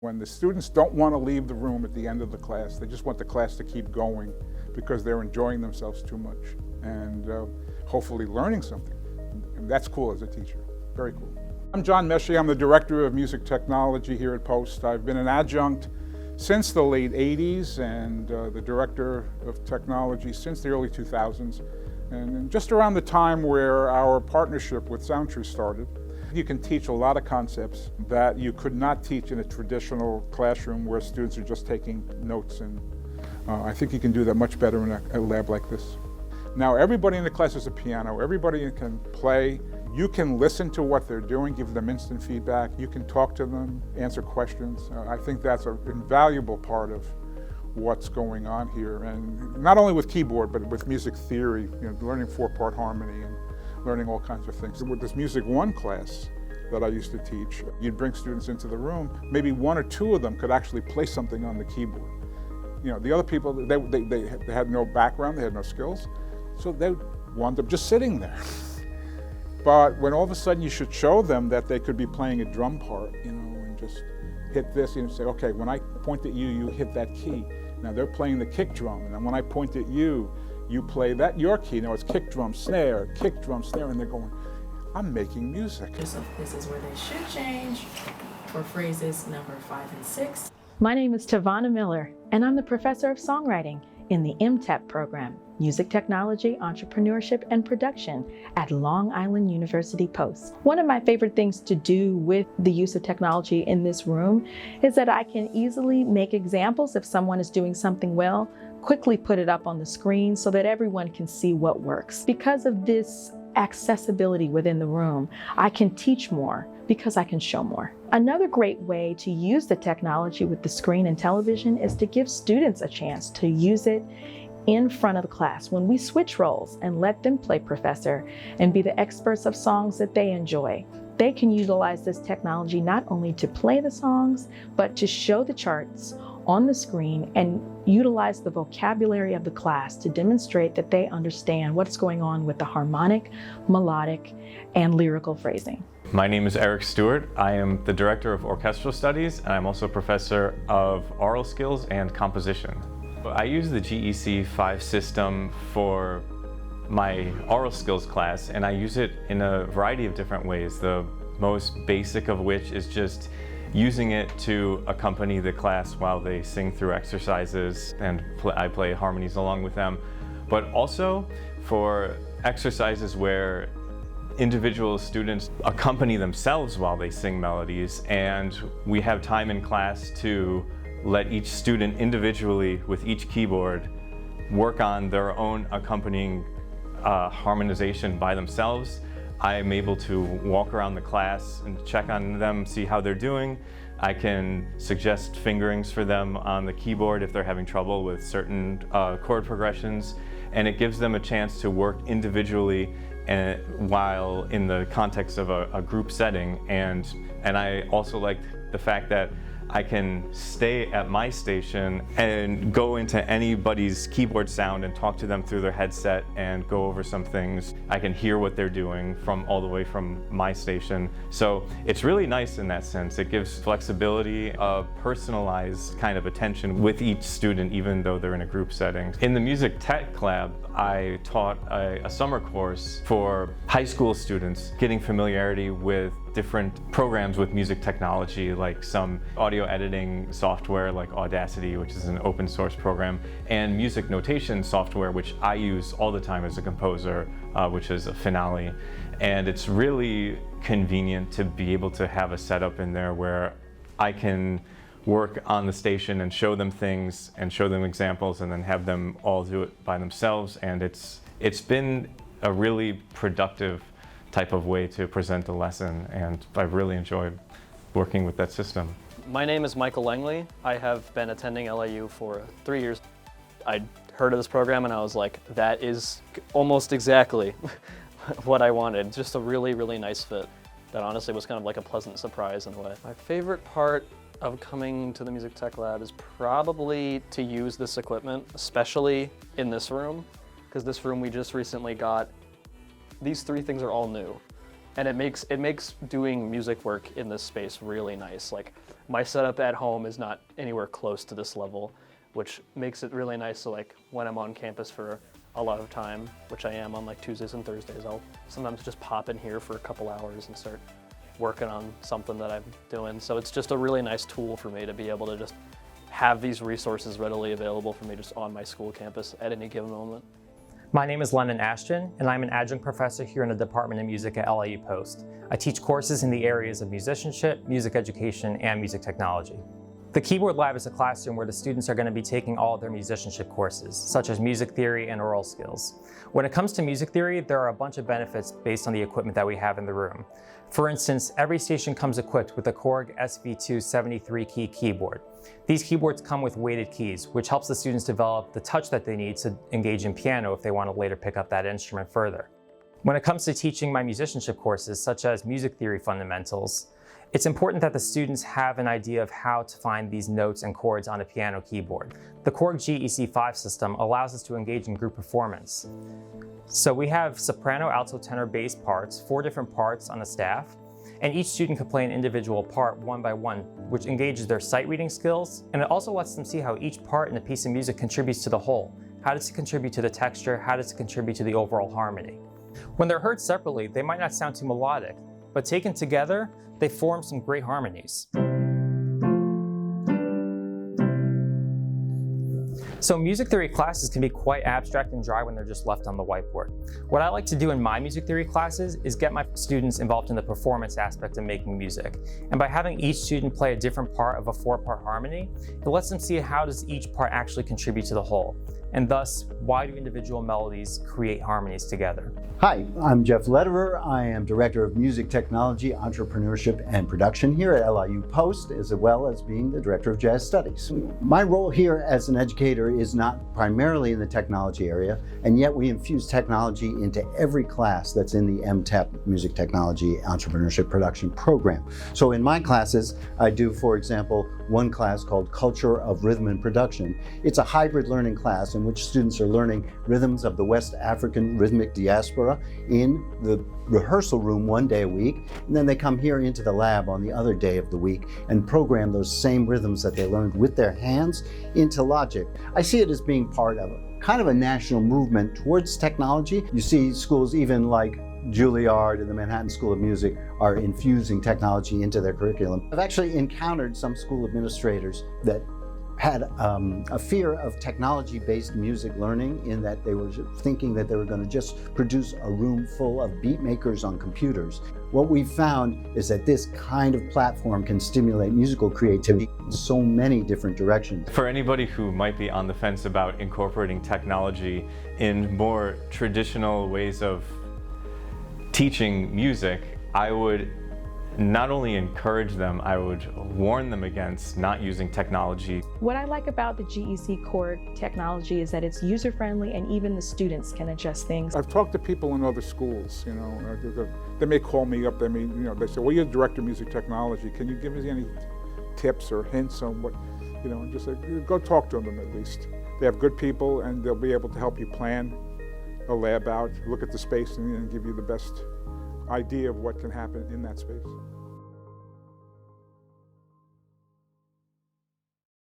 When the students don't want to leave the room at the end of the class, they just want the class to keep going because they're enjoying themselves too much and hopefully learning something. And that's cool as a teacher, very cool. I'm John Meshy, I'm the Director of Music Technology here at Post. I've been an adjunct since the late 80s and the Director of Technology since the early 2000s. And just around the time where our partnership with SoundTree started, you can teach a lot of concepts that you could not teach in a traditional classroom where students are just taking notes, and I think you can do that much better in a lab like this. Now everybody in the class is a piano, everybody can play. You can listen to what they're doing, give them instant feedback, you can talk to them, answer questions. I think that's an invaluable part of what's going on here, and not only with keyboard, but with music theory, learning 4-part harmony and learning all kinds of things. With this Music 1 class that I used to teach, you'd bring students into the room, maybe 1 or 2 of them could actually play something on the keyboard. The other people, they had no background, they had no skills, so they wound up just sitting there. But when all of a sudden you should show them that they could be playing a drum part, and just hit this and say, okay, when I point at you, you hit that key. Now they're playing the kick drum, and when I point at you, you play that, your key. Now it's kick, drum, snare, and they're going, I'm making music. So this is where they should change for phrases number 5 and 6. My name is Tavana Miller, and I'm the Professor of Songwriting in the MTEP program, Music Technology, Entrepreneurship, and Production at Long Island University Post. One of my favorite things to do with the use of technology in this room is that I can easily make examples if someone is doing something well, quickly put it up on the screen so that everyone can see what works. Because of this accessibility within the room, I can teach more because I can show more. Another great way to use the technology with the screen and television is to give students a chance to use it in front of the class when we switch roles and let them play professor and be the experts of songs that they enjoy. They can utilize this technology not only to play the songs, but to show the charts on the screen and utilize the vocabulary of the class to demonstrate that they understand what's going on with the harmonic, melodic, and lyrical phrasing. My name is Eric Stewart. I am the Director of Orchestral Studies, and I'm also a Professor of Aural Skills and Composition. I use the GEC5 system for my Aural Skills class, and I use it in a variety of different ways. The most basic of which is just using it to accompany the class while they sing through exercises, and I play harmonies along with them. But also for exercises where individual students accompany themselves while they sing melodies, and we have time in class to let each student individually with each keyboard work on their own accompanying harmonization by themselves. I'm able to walk around the class and check on them, see how they're doing. I can suggest fingerings for them on the keyboard if they're having trouble with certain chord progressions, and it gives them a chance to work individually while in the context of a group setting. And I also like the fact that I can stay at my station and go into anybody's keyboard sound and talk to them through their headset and go over some things. I can hear what they're doing from all the way from my station. So it's really nice in that sense. It gives flexibility, a personalized kind of attention with each student, even though they're in a group setting. In the Music Tech Lab, I taught a summer course for high school students, getting familiarity with different programs with music technology, like some audio editing software like Audacity, which is an open source program, and music notation software, which I use all the time as a composer, which is a Finale. And it's really convenient to be able to have a setup in there where I can work on the station and show them things and show them examples and then have them all do it by themselves. And it's been a really productive type of way to present a lesson, and I've really enjoyed working with that system. My name is Michael Langley. I have been attending LIU for 3 years. I heard of this program and I was like, that is almost exactly what I wanted. Just a really, really nice fit that honestly was kind of like a pleasant surprise in a way. My favorite part of coming to the Music Tech Lab is probably to use this equipment, especially in this room, because this room we just recently got. These 3 things are all new, and it makes doing music work in this space really nice. Like, my setup at home is not anywhere close to this level, which makes it really nice. So like when I'm on campus for a lot of time, which I am on like Tuesdays and Thursdays, I'll sometimes just pop in here for a couple hours and start working on something that I'm doing. So it's just a really nice tool for me to be able to just have these resources readily available for me just on my school campus at any given moment. My name is Lennon Ashton, and I'm an adjunct professor here in the Department of Music at LIU Post. I teach courses in the areas of musicianship, music education, and music technology. The Keyboard Lab is a classroom where the students are going to be taking all of their musicianship courses, such as music theory and aural skills. When it comes to music theory, there are a bunch of benefits based on the equipment that we have in the room. For instance, every station comes equipped with a Korg SV2 73-key keyboard. These keyboards come with weighted keys, which helps the students develop the touch that they need to engage in piano if they want to later pick up that instrument further. When it comes to teaching my musicianship courses, such as music theory fundamentals, it's important that the students have an idea of how to find these notes and chords on a piano keyboard. The Korg GEC5 system allows us to engage in group performance. So we have soprano, alto, tenor, bass parts, 4 different parts on the staff, and each student can play an individual part one by one, which engages their sight reading skills, and it also lets them see how each part in a piece of music contributes to the whole. How does it contribute to the texture? How does it contribute to the overall harmony? When they're heard separately, they might not sound too melodic, but taken together, they form some great harmonies. So music theory classes can be quite abstract and dry when they're just left on the whiteboard. What I like to do in my music theory classes is get my students involved in the performance aspect of making music. And by having each student play a different part of a 4-part harmony, it lets them see how does each part actually contribute to the whole. And thus, why do individual melodies create harmonies together? Hi, I'm Jeff Lederer. I am Director of Music Technology, Entrepreneurship, and Production here at LIU Post, as well as being the Director of Jazz Studies. My role here as an educator is not primarily in the technology area, and yet we infuse technology into every class that's in the MTEP, Music Technology, Entrepreneurship, Production program. So in my classes, I do, for example, one class called Culture of Rhythm and Production. It's a hybrid learning class in which students are learning rhythms of the West African rhythmic diaspora in the rehearsal room one day a week, and then they come here into the lab on the other day of the week and program those same rhythms that they learned with their hands into logic. I see it as being part of kind of a national movement towards technology. You see schools even like Juilliard and the Manhattan School of Music are infusing technology into their curriculum. I've actually encountered some school administrators that had a fear of technology-based music learning, in that they were thinking that they were going to just produce a room full of beat makers on computers. What we found is that this kind of platform can stimulate musical creativity in so many different directions. For anybody who might be on the fence about incorporating technology in more traditional ways of teaching music, I would not only encourage them, I would warn them against not using technology. What I like about the GEC Korg technology is that it's user-friendly and even the students can adjust things. I've talked to people in other schools, you know, they may call me up, they say, well, you're the Director of Music Technology, can you give us any tips or hints on what, you know, and just say, go talk to them at least. They have good people and they'll be able to help you plan a lab out, look at the space and give you the best idea of what can happen in that space.